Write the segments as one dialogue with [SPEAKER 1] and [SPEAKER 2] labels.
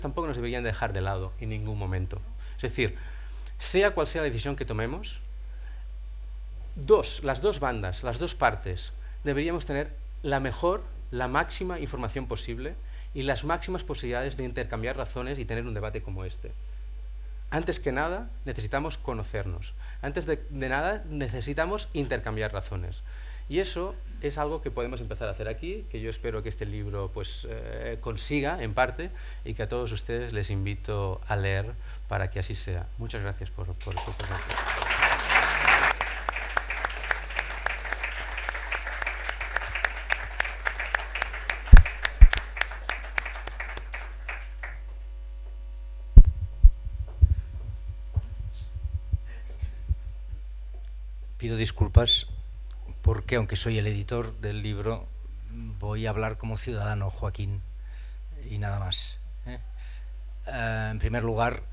[SPEAKER 1] tampoco nos deberían dejar de lado en ningún momento. Es decir, sea cual sea la decisión que tomemos, las dos bandas, las dos partes, deberíamos tener la máxima información posible y las máximas posibilidades de intercambiar razones y tener un debate como este. Antes que nada, necesitamos conocernos. Antes de nada, necesitamos intercambiar razones. Y eso es algo que podemos empezar a hacer aquí, que yo espero que este libro pues, consiga, en parte, y que a todos ustedes les invito a leer para que así sea. Muchas gracias por su presencia.
[SPEAKER 2] Pido disculpas porque, aunque soy el editor del libro, voy a hablar como ciudadano Joaquín y nada más. En primer lugar,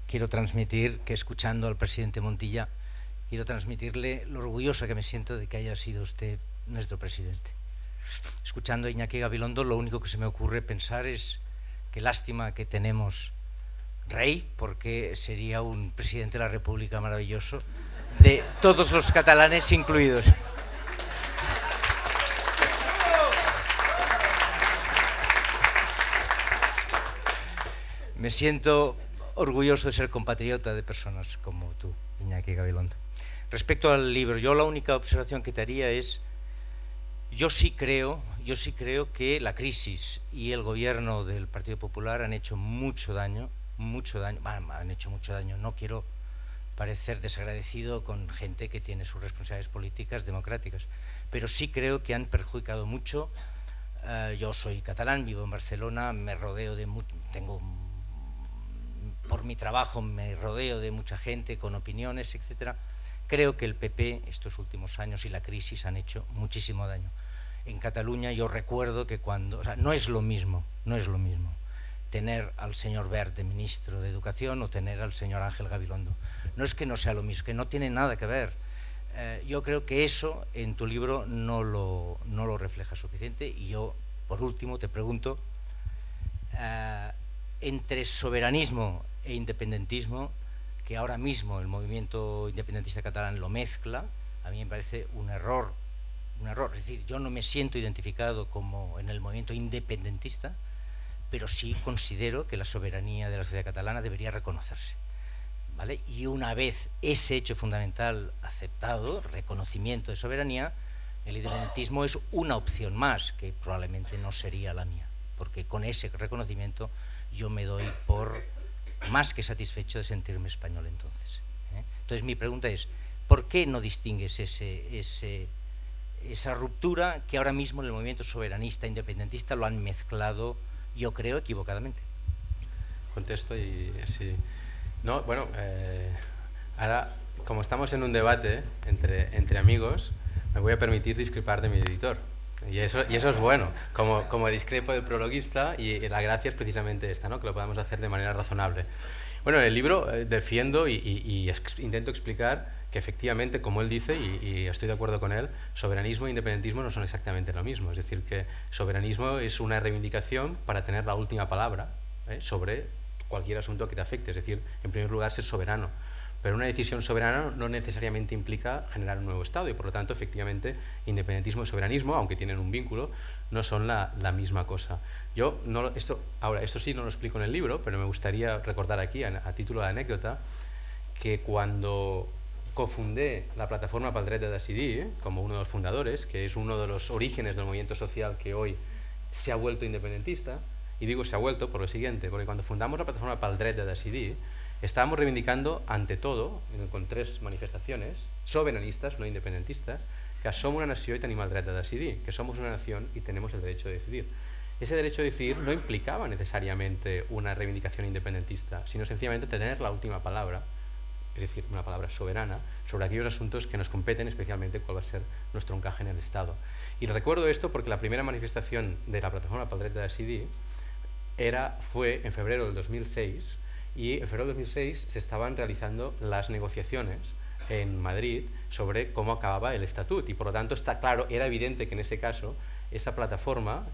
[SPEAKER 2] quiero transmitir que, escuchando al presidente Montilla, quiero transmitirle lo orgulloso que me siento de que haya sido usted nuestro presidente. Escuchando a Iñaki Gabilondo, lo único que se me ocurre pensar es qué lástima que tenemos rey, porque sería un presidente de la República maravilloso, de todos los catalanes incluidos. Me siento orgulloso de ser compatriota de personas como tú, Iñaki Gabilondo. Respecto al libro, yo la única observación que te haría es, yo sí creo que la crisis y el gobierno del Partido Popular han hecho mucho daño, han hecho mucho daño. No quiero parecer desagradecido con gente que tiene sus responsabilidades políticas democráticas, pero sí creo que han perjudicado mucho. Yo soy catalán, vivo en Barcelona, me rodeo de por mi trabajo me rodeo de mucha gente con opiniones, etcétera. Creo que el PP estos últimos años y la crisis han hecho muchísimo daño. En Cataluña yo recuerdo que no es lo mismo tener al señor Wert de ministro de Educación o tener al señor Ángel Gabilondo. No es que no sea lo mismo, que no tiene nada que ver. Yo creo que eso en tu libro no lo refleja suficiente. Y yo, por último, te pregunto, entre soberanismo e independentismo, que ahora mismo el movimiento independentista catalán lo mezcla, a mí me parece un error. Es decir, yo no me siento identificado como en el movimiento independentista, pero sí considero que la soberanía de la sociedad catalana debería reconocerse, ¿vale? Y una vez ese hecho fundamental aceptado, reconocimiento de soberanía, el independentismo es una opción más, que probablemente no sería la mía, porque con ese reconocimiento yo me doy por más que satisfecho de sentirme español entonces. Entonces mi pregunta es, ¿por qué no distingues esa ruptura que ahora mismo en el movimiento soberanista independentista lo han mezclado, yo creo, equivocadamente?
[SPEAKER 1] Contesto y sí. No, bueno, ahora, como estamos en un debate entre amigos, me voy a permitir discrepar de mi editor. Y eso es bueno, como discrepo del prologuista, y la gracia es precisamente esta, ¿no? Que lo podamos hacer de manera razonable. Bueno, en el libro defiendo y intento explicar que efectivamente, como él dice, y estoy de acuerdo con él, soberanismo e independentismo no son exactamente lo mismo. Es decir, que soberanismo es una reivindicación para tener la última palabra sobre cualquier asunto que te afecte. Es decir, en primer lugar, ser soberano. Pero una decisión soberana no necesariamente implica generar un nuevo Estado, y por lo tanto, efectivamente, independentismo y soberanismo, aunque tienen un vínculo, no son la misma cosa. Yo esto sí no lo explico en el libro, pero me gustaría recordar aquí, a título de anécdota, que cuando cofundé la Plataforma pel Dret de Decidir, como uno de los fundadores, que es uno de los orígenes del movimiento social que hoy se ha vuelto independentista, y digo se ha vuelto por lo siguiente, porque cuando fundamos la Plataforma pel Dret de Decidir, estábamos reivindicando, ante todo, con 3 manifestacions, soberanistas, no independentistas, que som una nació i tenim el dret de decidir, que somos una nación y tenemos el derecho de decidir. Ese derecho de decidir no implicaba necesariamente una reivindicación independentista, sino sencillamente tener la última palabra, es decir, una palabra soberana, sobre aquellos asuntos que nos competen, especialmente cuál va a ser nuestro encaje en el Estado. Y recuerdo esto porque la primera manifestación de la Plataforma pel Dret de Decidir fue en febrero del 2006, y en febrero del 2006 se estaban realizando las negociaciones en Madrid sobre cómo acababa el estatut, y por lo tanto está claro, era evidente que en ese caso esa plataforma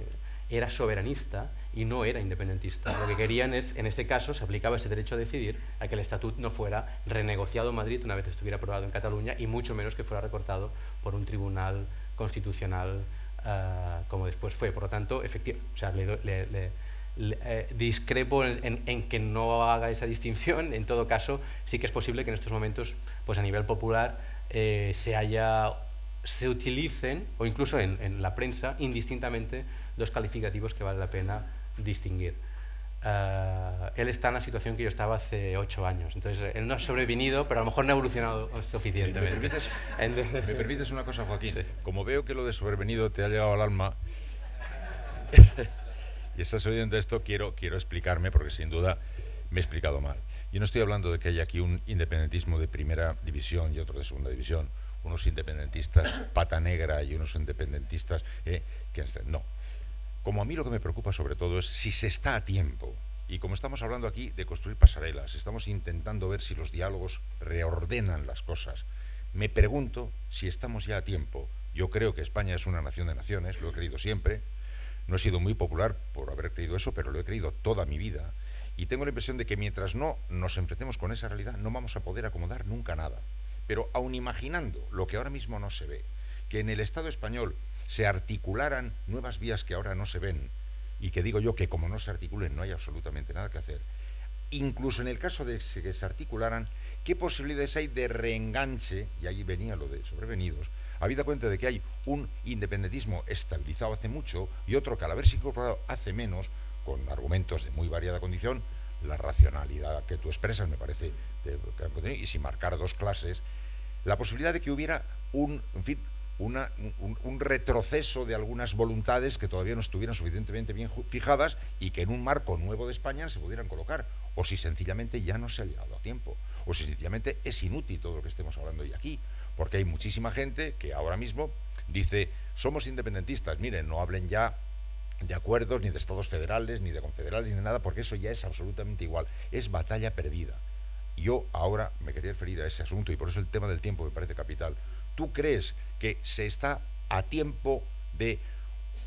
[SPEAKER 1] era soberanista y no era independentista. Lo que querían es, en este caso, se aplicaba ese derecho a decidir a que el estatut no fuera renegociado en Madrid una vez estuviera aprobado en Cataluña y mucho menos que fuera recortado por un tribunal constitucional como después fue. Por lo tanto, o sea, discrepo en que no haga esa distinción. En todo caso, sí que es posible que en estos momentos, pues a nivel popular, se utilicen, o incluso en la prensa, indistintamente, dos calificativos que vale la pena distinguir. Él está en la situación que yo estaba hace 8 años, entonces él no ha sobrevenido, pero a lo mejor no ha evolucionado suficientemente.
[SPEAKER 3] ¿Me permites una cosa, Joaquín? Sí. Como veo que lo de sobrevenido te ha llegado al alma y estás oyendo esto, quiero explicarme, porque sin duda me he explicado mal. Yo no estoy hablando de que haya aquí un independentismo de primera división y otro de segunda división, unos independentistas pata negra y unos independentistas no. Como a mí lo que me preocupa sobre todo es si se está a tiempo, y como estamos hablando aquí de construir pasarelas, estamos intentando ver si los diálogos reordenan las cosas, me pregunto si estamos ya a tiempo. Yo creo que España es una nación de naciones, lo he creído siempre, no he sido muy popular por haber creído eso, pero lo he creído toda mi vida, y tengo la impresión de que mientras no nos enfrentemos con esa realidad no vamos a poder acomodar nunca nada. Pero aun imaginando lo que ahora mismo no se ve, que en el Estado español se articularan nuevas vías que ahora no se ven, y que digo yo que como no se articulen no hay absolutamente nada que hacer, incluso en el caso de que se articularan, ¿qué posibilidades hay de reenganche? Y ahí venía lo de sobrevenidos, habida cuenta de que hay un independentismo estabilizado hace mucho y otro que al haberse incorporado hace menos, con argumentos de muy variada condición. La racionalidad que tú expresas me parece y sin marcar dos clases, la posibilidad de que hubiera un retroceso de algunas voluntades que todavía no estuvieran suficientemente bien fijadas y que en un marco nuevo de España se pudieran colocar, o si sencillamente ya no se ha llegado a tiempo, o si sencillamente es inútil todo lo que estemos hablando hoy aquí, porque hay muchísima gente que ahora mismo dice, somos independentistas, miren, no hablen ya de acuerdos, ni de estados federales, ni de confederales, ni de nada, porque eso ya es absolutamente igual, es batalla perdida. Yo ahora me quería referir a ese asunto, y por eso el tema del tiempo me parece capital. ¿Tú crees que se está a tiempo de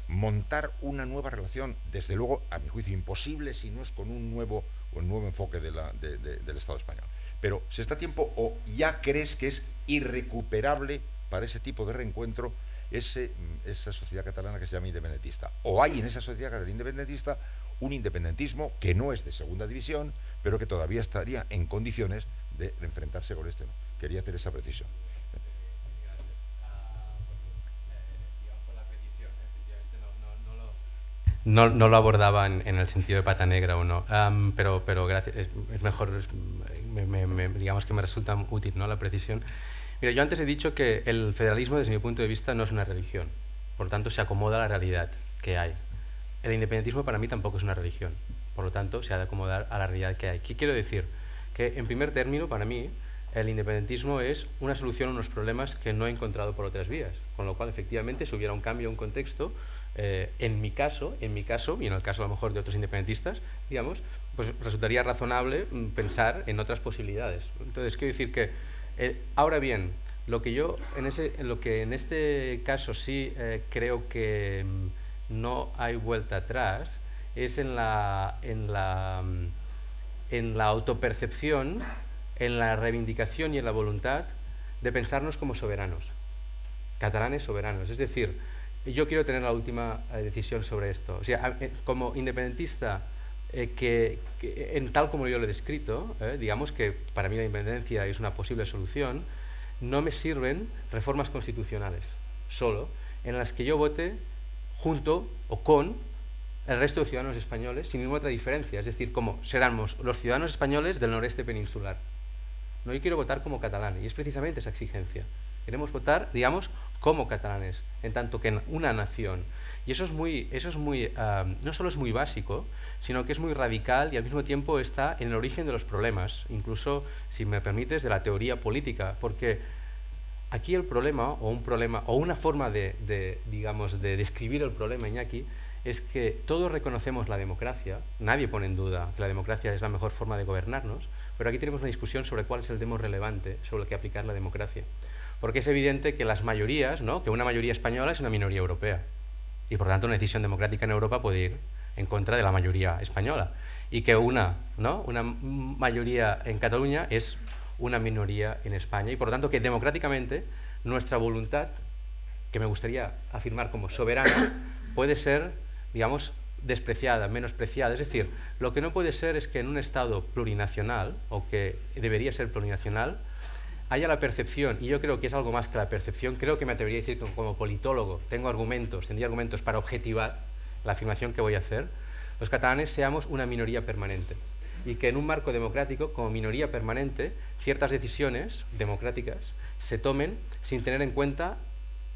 [SPEAKER 3] montar una nueva relación? Desde luego, a mi juicio, imposible si no es con un nuevo enfoque del Estado español. Pero ¿se está a tiempo o ya crees que es irrecuperable para ese tipo de reencuentro esa sociedad catalana que se llama independentista? ¿O hay en esa sociedad catalana independentista un independentismo que no es de segunda división, pero que todavía estaría en condiciones de enfrentarse con este? Quería hacer esa precisión.
[SPEAKER 1] No lo abordaba en el sentido de pata negra o no, pero gracias, es mejor, digamos que me resulta útil, ¿no?, la precisión. Mira, yo antes he dicho que el federalismo, desde mi punto de vista, no es una religión, por lo tanto se acomoda a la realidad que hay. El independentismo para mí tampoco es una religión, por lo tanto se ha de acomodar a la realidad que hay. ¿Qué quiero decir? Que en primer término, para mí, el independentismo es una solución a unos problemas que no he encontrado por otras vías, con lo cual efectivamente si hubiera un cambio, un contexto, en mi caso, y en el caso a lo mejor de otros independentistas, digamos, pues resultaría razonable pensar en otras posibilidades. Entonces, quiero decir que, ahora bien, lo que en este caso sí creo que no hay vuelta atrás es en la autopercepción, en la reivindicación y en la voluntad de pensarnos como soberanos, catalanes soberanos. Es decir, yo quiero tener la última decisión sobre esto. O sea, como independentista, tal como yo lo he descrito, digamos que para mí la independencia es una posible solución, no me sirven reformas constitucionales solo, en las que yo vote junto o con el resto de ciudadanos españoles sin ninguna otra diferencia, es decir, como seremos los ciudadanos españoles del noreste peninsular. No, yo quiero votar como catalán, y es precisamente esa exigencia. Queremos votar, digamos, como catalanes, en tanto que en una nación. Y eso es muy no solo es muy básico, sino que es muy radical y al mismo tiempo está en el origen de los problemas, incluso, si me permites, de la teoría política, porque aquí el problema, o una forma de describir el problema, Iñaki, es que todos reconocemos la democracia, nadie pone en duda que la democracia es la mejor forma de gobernarnos, pero aquí tenemos una discusión sobre cuál es el tema relevante sobre el que aplicar la democracia. Porque es evidente que las mayorías, ¿no?, que una mayoría española es una minoría europea, y por tanto una decisión democrática en Europa puede ir en contra de la mayoría española. Y que una mayoría en Cataluña es una minoría en España. Y por lo tanto que democráticamente nuestra voluntad, que me gustaría afirmar como soberana, puede ser, digamos, despreciada, menospreciada. Es decir, lo que no puede ser es que en un Estado plurinacional, o que debería ser plurinacional, haya la percepción, y yo creo que es algo más que la percepción, creo que me atrevería a decir como politólogo, tendría argumentos para objetivar la afirmación que voy a hacer, los catalanes seamos una minoría permanente. Y que en un marco democrático, como minoría permanente, ciertas decisiones democráticas se tomen sin tener en cuenta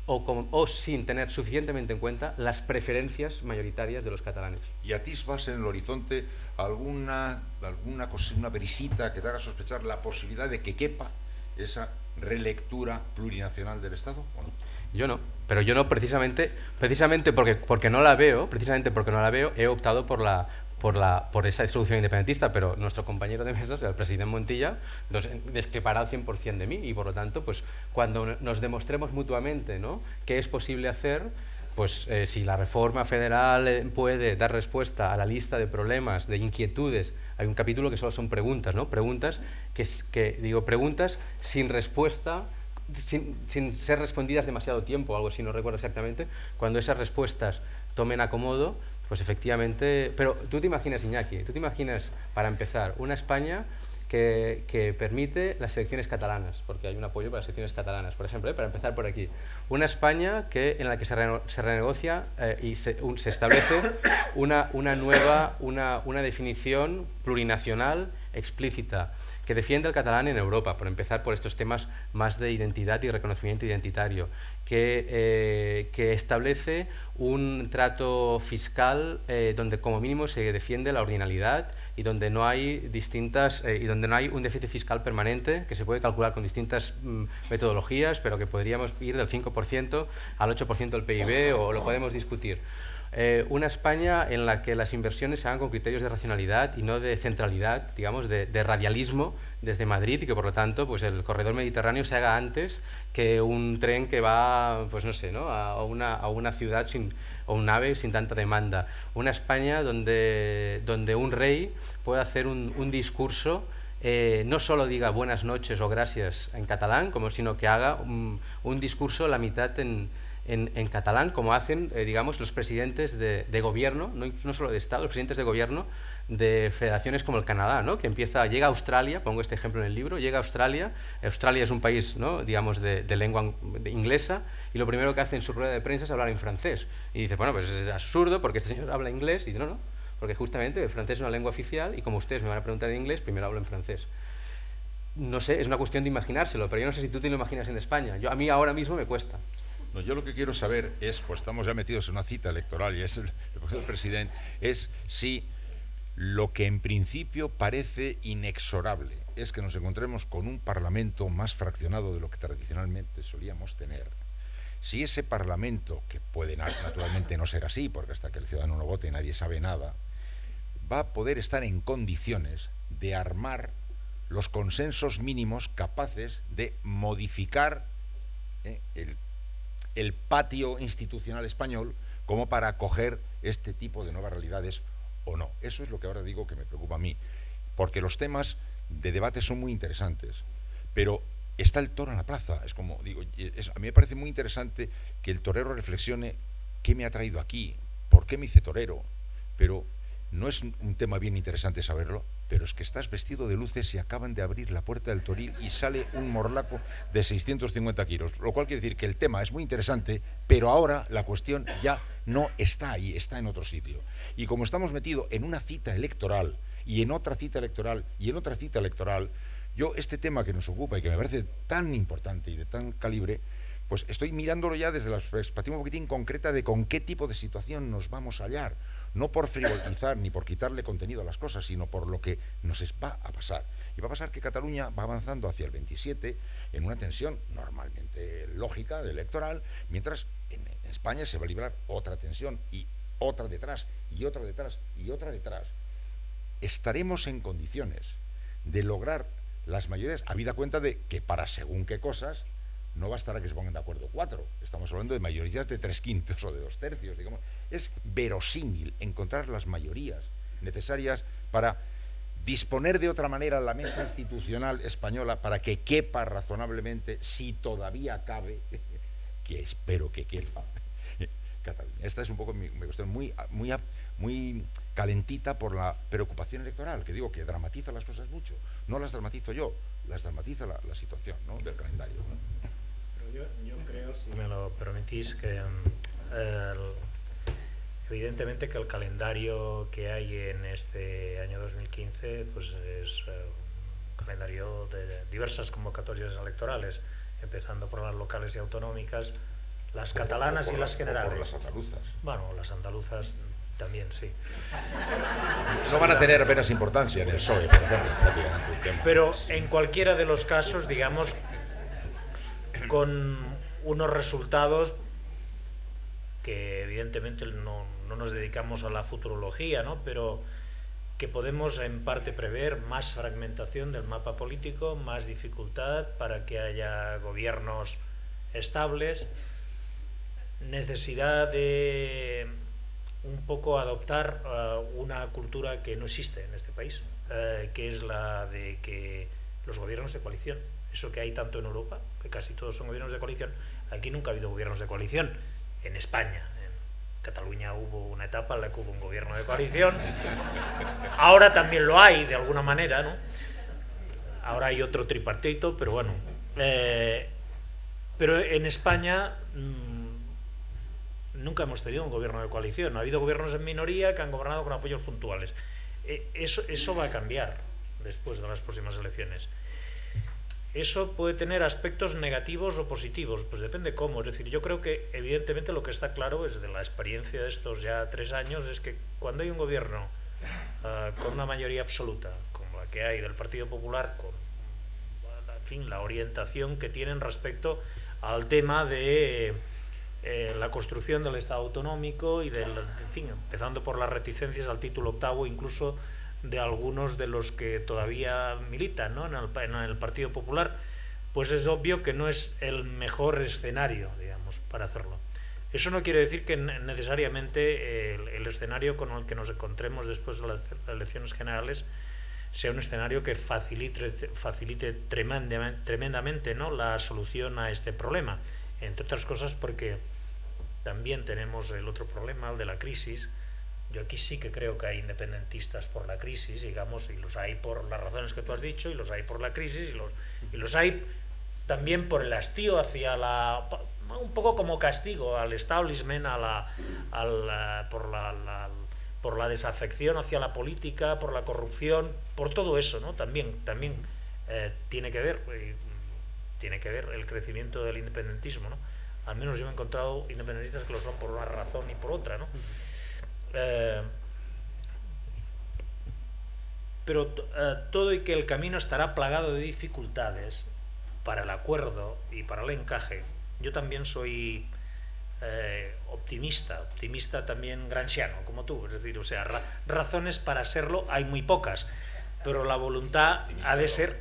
[SPEAKER 1] o sin tener suficientemente en cuenta las preferencias mayoritarias de los catalanes.
[SPEAKER 3] ¿Y atisbas en el horizonte alguna cosa, una brisita que te haga sospechar la posibilidad de que quepa esa relectura plurinacional del Estado? ¿O no?
[SPEAKER 1] Yo no, pero yo no precisamente porque no la veo, he optado por esa solución independentista, pero nuestro compañero de mesa, el presidente Montilla, discrepará al 100% de mí, y por lo tanto, pues cuando nos demostremos mutuamente, ¿no?, qué es posible hacer, pues si la reforma federal puede dar respuesta a la lista de problemas, de inquietudes. Hay un capítulo que solo son preguntas, ¿no? Preguntas preguntas sin respuesta, sin ser respondidas demasiado tiempo, algo así, no recuerdo exactamente. Cuando esas respuestas tomen acomodo, pues efectivamente. Pero tú te imaginas, Iñaki, para empezar, una España que permite las selecciones catalanas, porque hay un apoyo para las selecciones catalanas, por ejemplo, para empezar por aquí. Una España en la que se renegocia y se establece una definición plurinacional explícita, que defiende el catalán en Europa, por empezar por estos temas más de identidad y reconocimiento identitario, que establece un trato fiscal donde como mínimo se defiende la ordinalidad y donde no hay un déficit fiscal permanente que se puede calcular con distintas metodologías, pero que podríamos ir del 5% al 8% del PIB, o lo podemos discutir. Una España en la que las inversiones se hagan con criterios de racionalidad y no de centralidad, digamos, de radialismo desde Madrid, y que por lo tanto pues el corredor mediterráneo se haga antes que un tren que va, pues no sé, ¿no?, a una ciudad o un AVE sin tanta demanda. Una España donde un rey pueda hacer un discurso, no solo diga buenas noches o gracias en catalán, sino que haga un discurso la mitad en catalán, como hacen, digamos, los presidentes de gobierno, no solo de Estado, los presidentes de gobierno de federaciones como el Canadá, ¿no?, que llega a Australia, pongo este ejemplo en el libro, llega a Australia es un país, ¿no?, digamos, de lengua inglesa, y lo primero que hace en su rueda de prensa es hablar en francés. Y dice, bueno, pues es absurdo porque este señor habla inglés, y dice, no, porque justamente el francés es una lengua oficial, y como ustedes me van a preguntar en inglés, primero hablo en francés. No sé, es una cuestión de imaginárselo, pero yo no sé si tú te lo imaginas en España. A mí ahora mismo me cuesta.
[SPEAKER 3] No, yo lo que quiero saber es, pues estamos ya metidos en una cita electoral y es el presidente, es si lo que en principio parece inexorable es que nos encontremos con un Parlamento más fraccionado de lo que tradicionalmente solíamos tener. Si ese Parlamento, que puede naturalmente no ser así, porque hasta que el ciudadano no vote nadie sabe nada, va a poder estar en condiciones de armar los consensos mínimos capaces de modificar el patio institucional español como para acoger este tipo de nuevas realidades o no. Eso es lo que ahora digo que me preocupa a mí, porque los temas de debate son muy interesantes, pero está el toro en la plaza. Es como digo, a mí me parece muy interesante que el torero reflexione qué me ha traído aquí, por qué me hice torero, pero no es un tema bien interesante saberlo, pero es que estás vestido de luces y acaban de abrir la puerta del Toril y sale un morlaco de 650 kilos, lo cual quiere decir que el tema es muy interesante, pero ahora la cuestión ya no está ahí, está en otro sitio. Y como estamos metidos en una cita electoral, y en otra cita electoral, y en otra cita electoral, yo este tema que nos ocupa y que me parece tan importante y de tan calibre, pues estoy mirándolo ya desde la perspectiva un poquitín concreta de con qué tipo de situación nos vamos a hallar. No por frivolizar ni por quitarle contenido a las cosas, sino por lo que nos va a pasar. Y va a pasar que Cataluña va avanzando hacia el 27 en una tensión normalmente lógica, electoral, mientras en España se va a librar otra tensión y otra detrás, y otra detrás, y otra detrás. Estaremos en condiciones de lograr las mayorías, habida cuenta de que para según qué cosas no bastará que se pongan de acuerdo 4. Estamos hablando de mayorías de 3/5 o de 2/3, digamos. Es verosímil encontrar las mayorías necesarias para disponer de otra manera la mesa institucional española para que quepa razonablemente, si todavía cabe, que espero que quepa, Cataluña. Esta es un poco mi cuestión muy calentita por la preocupación electoral, que digo que dramatiza las cosas mucho. No las dramatizo yo, las dramatiza la situación, ¿no?, del calendario, ¿no?
[SPEAKER 4] Pero yo creo, si me lo permitís, que evidentemente que el calendario que hay en este año 2015 pues es un calendario de diversas convocatorias electorales, empezando por las locales y autonómicas, las catalanas y las generales.
[SPEAKER 3] Por las andaluzas.
[SPEAKER 4] Bueno, las andaluzas también, sí.
[SPEAKER 3] No van a tener apenas importancia en el PSOE, por ejemplo, prácticamente un tema.
[SPEAKER 4] Pero en cualquiera de los casos, digamos, con unos resultados que evidentemente no nos dedicamos a la futurología, ¿no?, pero que podemos en parte prever más fragmentación del mapa político, más dificultad para que haya gobiernos estables, necesidad de un poco adoptar una cultura que no existe en este país, que es la de que los gobiernos de coalición, eso que hay tanto en Europa, que casi todos son gobiernos de coalición, aquí nunca ha habido gobiernos de coalición. En España, en Cataluña hubo una etapa en la que hubo un gobierno de coalición, ahora también lo hay de alguna manera, ¿no? Ahora hay otro tripartito, pero bueno, pero en España nunca hemos tenido un gobierno de coalición. Ha habido gobiernos en minoría que han gobernado con apoyos puntuales. Eso va a cambiar después de las próximas elecciones. Eso puede tener aspectos negativos o positivos, pues depende cómo. Es decir, yo creo que evidentemente lo que está claro es de la experiencia de estos ya 3 años, es que cuando hay un gobierno con una mayoría absoluta, como la que hay del Partido Popular, con en fin, la orientación que tienen respecto al tema de la construcción del Estado autonómico y en fin, empezando por las reticencias al título 8º, incluso de algunos de los que todavía militan, ¿no?, en el Partido Popular, pues es obvio que no es el mejor escenario, digamos, para hacerlo. Eso no quiere decir que necesariamente el escenario con el que nos encontremos después de las elecciones generales sea un escenario que facilite tremendamente, ¿no?, la solución a este problema, entre otras cosas porque también tenemos el otro problema, el de la crisis. Yo aquí sí que creo que hay independentistas por la crisis, digamos, y los hay por las razones que tú has dicho, y los hay por la crisis, y los hay también por el hastío hacia un poco como castigo al establishment, por la desafección hacia la política, por la corrupción, por todo eso, ¿no? También tiene que ver el crecimiento del independentismo, ¿no? Al menos yo me he encontrado independentistas que lo son por una razón y por otra, ¿no? Pero todo y que el camino estará plagado de dificultades para el acuerdo y para el encaje, yo también soy optimista también gramsciano, como tú, es decir, o sea, razones para serlo hay muy pocas, pero la voluntad ha de ser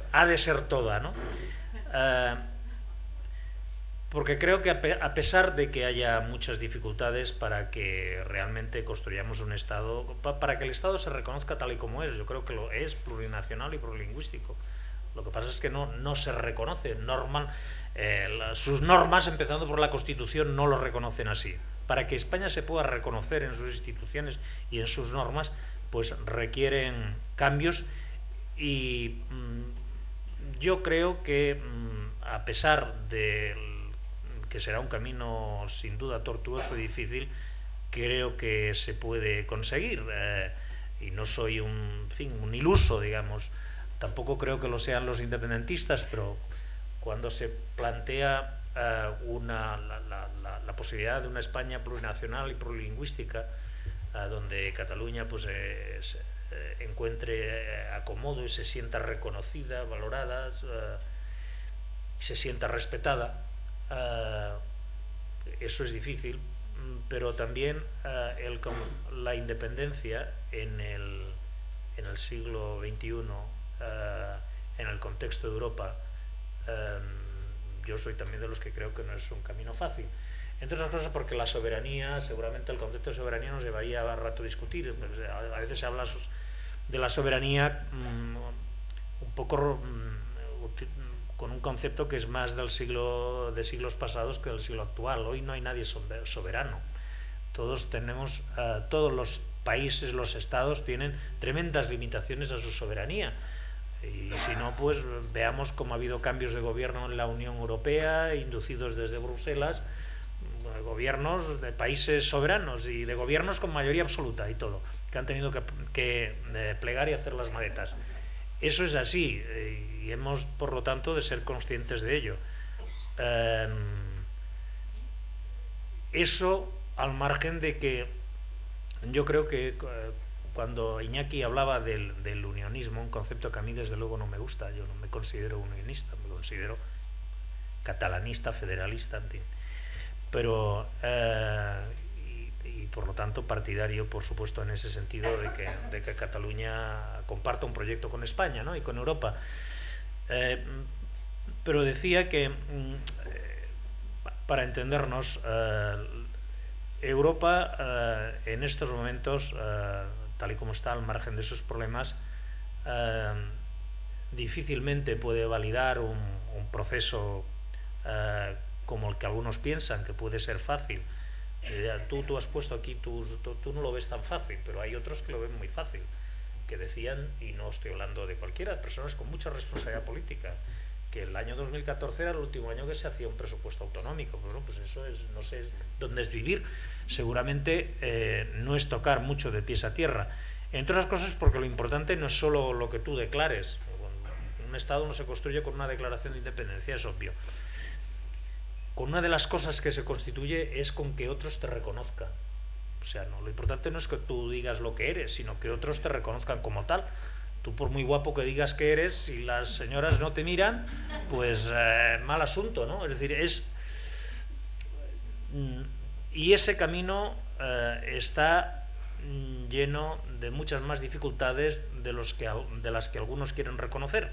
[SPEAKER 4] toda, ¿no? Porque creo que a pesar de que haya muchas dificultades para que realmente construyamos un Estado, para que el Estado se reconozca tal y como es, yo creo que lo es, plurinacional y plurilingüístico. Lo que pasa es que no se reconoce. Sus normas, empezando por la Constitución, no lo reconocen así. Para que España se pueda reconocer en sus instituciones y en sus normas, pues requieren cambios y yo creo que a pesar de que será un camino sin duda tortuoso y difícil, creo que se puede conseguir, y no soy un iluso, digamos, tampoco creo que lo sean los independentistas, pero cuando se plantea la posibilidad de una España plurinacional y plurilingüística, donde Cataluña pues encuentre acomodo y se sienta reconocida, valorada, se sienta respetada, eso es difícil, pero también la independencia en el siglo XXI, en el contexto de Europa, yo soy también de los que creo que no es un camino fácil. Entre otras cosas porque la soberanía, seguramente el concepto de soberanía nos llevaría a rato a discutir. A veces se habla de la soberanía un poco con un concepto que es más de siglos pasados que del siglo actual. Hoy no hay nadie soberano. Todos tenemos, todos los países, los estados tienen tremendas limitaciones a su soberanía. Y si no, pues veamos cómo ha habido cambios de gobierno en la Unión Europea, inducidos desde Bruselas, gobiernos de países soberanos y de gobiernos con mayoría absoluta y todo, que han tenido que plegar y hacer las maletas. Eso es así, y hemos, por lo tanto, de ser conscientes de ello. Eso al margen de que yo creo que cuando Iñaki hablaba del unionismo, un concepto que a mí desde luego no me gusta, yo no me considero unionista, me considero catalanista, federalista, en fin. Pero y por lo tanto partidario, por supuesto, en ese sentido de que Cataluña comparta un proyecto con España, ¿no? Y con Europa. Pero decía que para entendernos, Europa en estos momentos, tal y como está, al margen de esos problemas, difícilmente puede validar un proceso como el que algunos piensan que puede ser fácil. Tú has puesto aquí, tú no lo ves tan fácil, pero hay otros que lo ven muy fácil, que decían, y no estoy hablando de cualquiera, personas con mucha responsabilidad política, que el año 2014 era el último año que se hacía un presupuesto autonómico. Bueno, pues eso es, no sé dónde es vivir. Seguramente no es tocar mucho de pies a tierra. Entre otras cosas porque lo importante no es solo lo que tú declares. Un Estado no se construye con una declaración de independencia, es obvio. Con una de las cosas que se constituye es con que otros te reconozcan. O sea, no, lo importante no es que tú digas lo que eres, sino que otros te reconozcan como tal. Tú, por muy guapo que digas que eres, si las señoras no te miran, pues mal asunto, ¿no? Es decir, y ese camino está lleno de muchas más dificultades de las que algunos quieren reconocer.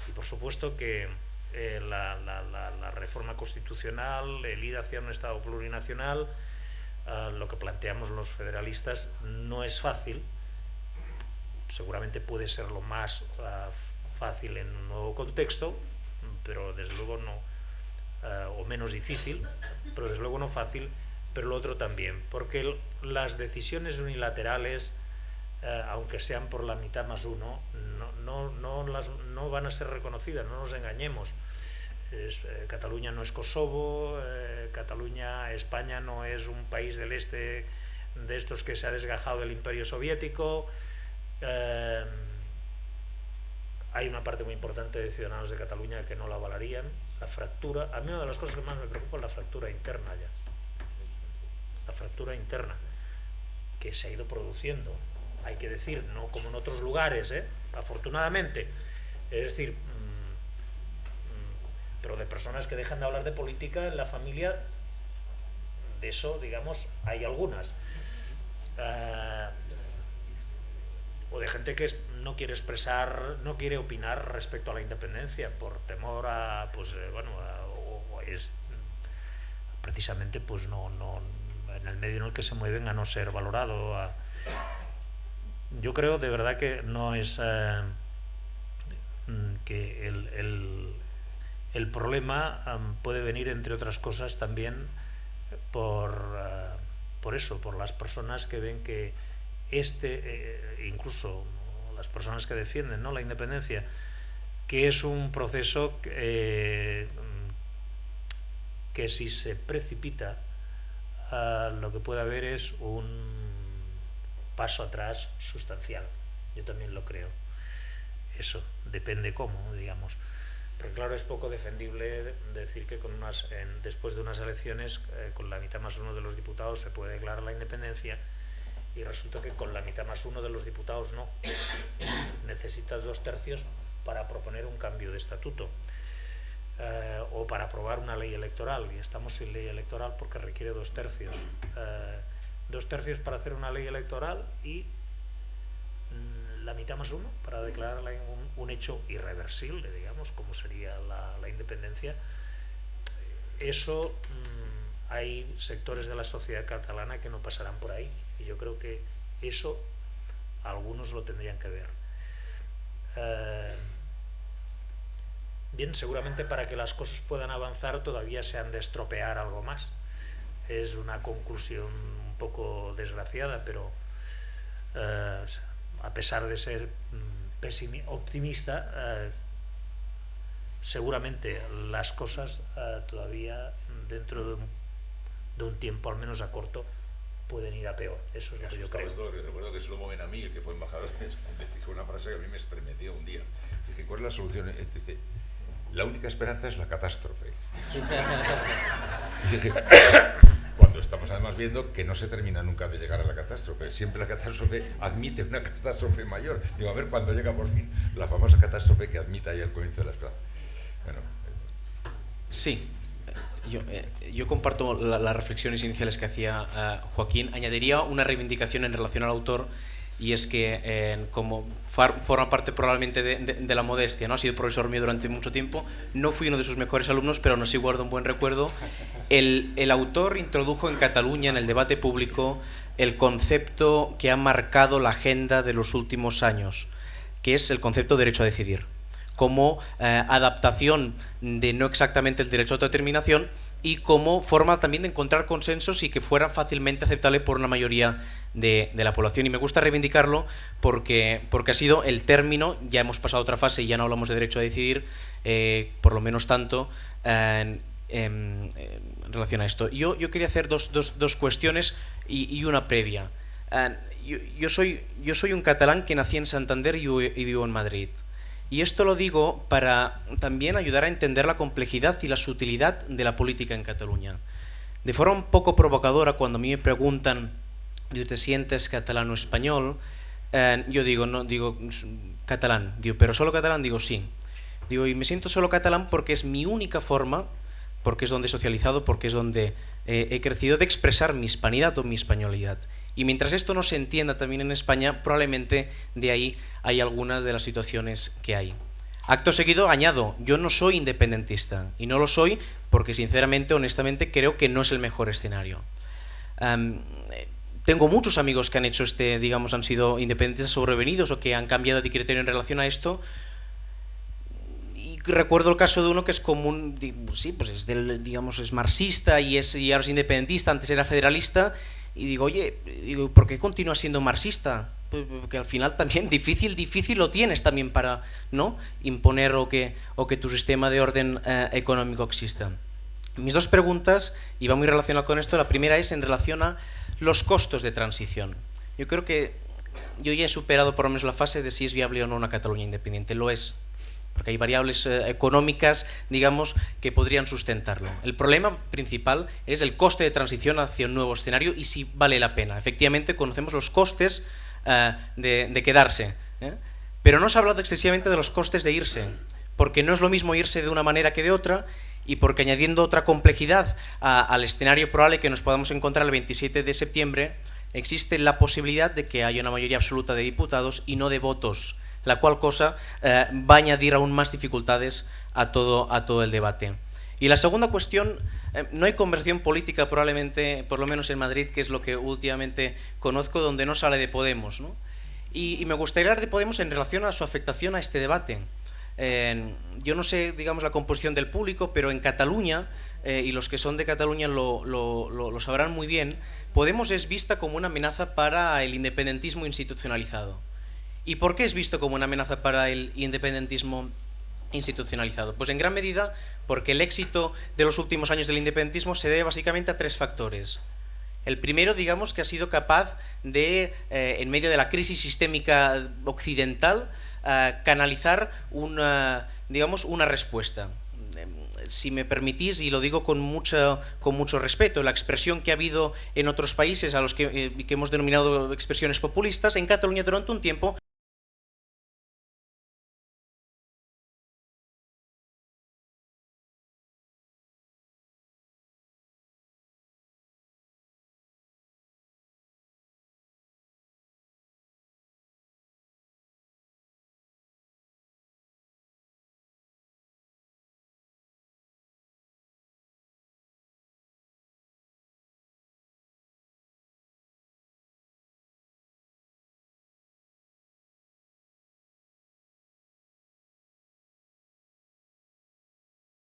[SPEAKER 4] Y por supuesto que la reforma constitucional, el ir hacia un Estado plurinacional, lo que planteamos los federalistas, no es fácil. Seguramente puede ser lo más fácil en un nuevo contexto, pero desde luego no, o menos difícil, pero desde luego no fácil, pero lo otro también, porque las decisiones unilaterales, aunque sean por la mitad más uno, no van a ser reconocidas, no nos engañemos. Cataluña no es Kosovo, España no es un país del este de estos que se ha desgajado del Imperio Soviético. Hay una parte muy importante de ciudadanos de Cataluña que no la avalarían. La fractura, a mí una de las cosas que más me preocupa es la fractura interna ya. La fractura interna que se ha ido produciendo, hay que decir, no como en otros lugares, afortunadamente, es decir, pero de personas que dejan de hablar de política en la familia, de eso, digamos, hay algunas. O de gente que no quiere expresar, no quiere opinar respecto a la independencia por temor a, pues o es precisamente, pues no en el medio en el que se mueven, a no ser valorado. Yo creo de verdad que no es que el problema puede venir, entre otras cosas, también por eso, por las personas que ven que incluso las personas que defienden, ¿no?, la independencia, que es un proceso que si se precipita, lo que puede haber es un paso atrás sustancial. Yo también lo creo. Eso depende cómo, digamos. Pero claro, es poco defendible decir que después de unas elecciones, con la mitad más uno de los diputados se puede declarar la independencia, y resulta que con la mitad más uno de los diputados no. Necesitas 2/3 para proponer un cambio de estatuto, o para aprobar una ley electoral, y estamos sin ley electoral porque requiere 2/3. 2/3 para hacer una ley electoral y la mitad más uno para declararla un hecho irreversible, digamos, como sería la independencia. eso hay sectores de la sociedad catalana que no pasarán por ahí, y yo creo que eso algunos lo tendrían que ver. Bien, seguramente para que las cosas puedan avanzar todavía se han de estropear algo más. Es una conclusión un poco desgraciada, pero a pesar de ser optimista, seguramente las cosas todavía dentro de un tiempo, al menos a corto, pueden ir a peor. Eso es lo que yo creo.
[SPEAKER 3] Esto, recuerdo que Shlomo Ben-Ami, el que fue embajador, dijo una frase que a mí me estremeció un día. Dice, ¿cuál es la solución? Dice, la única esperanza es la catástrofe. Dice, cuando estamos además viendo que no se termina nunca de llegar a la catástrofe, siempre la catástrofe admite una catástrofe mayor. Digo, a ver cuándo llega por fin la famosa catástrofe que admita ahí al comienzo de las clases. Bueno.
[SPEAKER 5] Sí, yo comparto las reflexiones iniciales que hacía Joaquín. Añadiría una reivindicación en relación al autor, y es que como forma parte probablemente de la modestia, ¿no? Ha sido profesor mío durante mucho tiempo, no fui uno de sus mejores alumnos, pero aún así guardo un buen recuerdo. El autor introdujo en Cataluña, en el debate público, el concepto que ha marcado la agenda de los últimos años, que es el concepto de derecho a decidir, como adaptación de no exactamente el derecho a autodeterminación, y como forma también de encontrar consensos y que fuera fácilmente aceptable por una mayoría de la población. Y me gusta reivindicarlo porque ha sido el término. Ya hemos pasado a otra fase y ya no hablamos de derecho a decidir, por lo menos tanto, en relación a esto. Yo quería hacer dos cuestiones y una previa. Yo soy un catalán que nací en Santander y vivo en Madrid. Y esto lo digo para también ayudar a entender la complejidad y la sutilidad de la política en Cataluña. De forma un poco provocadora, cuando a mí me preguntan, ¿te sientes catalán o español? Yo digo, no, digo catalán. Digo, ¿pero solo catalán? Digo, sí. Digo, y me siento solo catalán porque es mi única forma, porque es donde he socializado, porque es donde he crecido, de expresar mi hispanidad o mi españolidad. Y mientras esto no se entienda también en España, probablemente de ahí hay algunas de las situaciones que hay. Acto seguido, añado, yo no soy independentista, y no lo soy porque sinceramente, honestamente, creo que no es el mejor escenario. Tengo muchos amigos que han hecho han sido independentistas sobrevenidos o que han cambiado de criterio en relación a esto. Y recuerdo el caso de uno que es común, sí, pues es marxista y ahora es independentista, antes era federalista. Y digo, oye, ¿por qué continúas siendo marxista? Porque al final también difícil lo tienes también para, ¿no?, imponer o que tu sistema de orden económico exista. Mis dos preguntas, y va muy relacionado con esto, la primera es en relación a los costos de transición. Yo creo que yo ya he superado por lo menos la fase de si es viable o no una Cataluña independiente. Lo es, porque hay variables económicas, digamos, que podrían sustentarlo. El problema principal es el coste de transición hacia un nuevo escenario y si vale la pena. Efectivamente, conocemos los costes de quedarse, pero no se ha hablado excesivamente de los costes de irse, porque no es lo mismo irse de una manera que de otra, y porque añadiendo otra complejidad al escenario probable que nos podamos encontrar el 27 de septiembre, existe la posibilidad de que haya una mayoría absoluta de diputados y no de votos, la cual cosa va a añadir aún más dificultades a todo el debate. Y la segunda cuestión, no hay conversión política probablemente, por lo menos en Madrid, que es lo que últimamente conozco, donde no sale de Podemos, ¿no? Y me gustaría hablar de Podemos en relación a su afectación a este debate. Yo no sé, digamos, la composición del público, pero en Cataluña, y los que son de Cataluña lo sabrán muy bien, Podemos es vista como una amenaza para el independentismo institucionalizado. ¿Y por qué es visto como una amenaza para el independentismo institucionalizado? Pues en gran medida porque el éxito de los últimos años del independentismo se debe básicamente a tres factores. El primero, digamos, que ha sido capaz de, en medio de la crisis sistémica occidental, canalizar una respuesta. Si me permitís, y lo digo con mucho respeto, la expresión que ha habido en otros países a los que hemos denominado expresiones populistas, en Cataluña durante un tiempo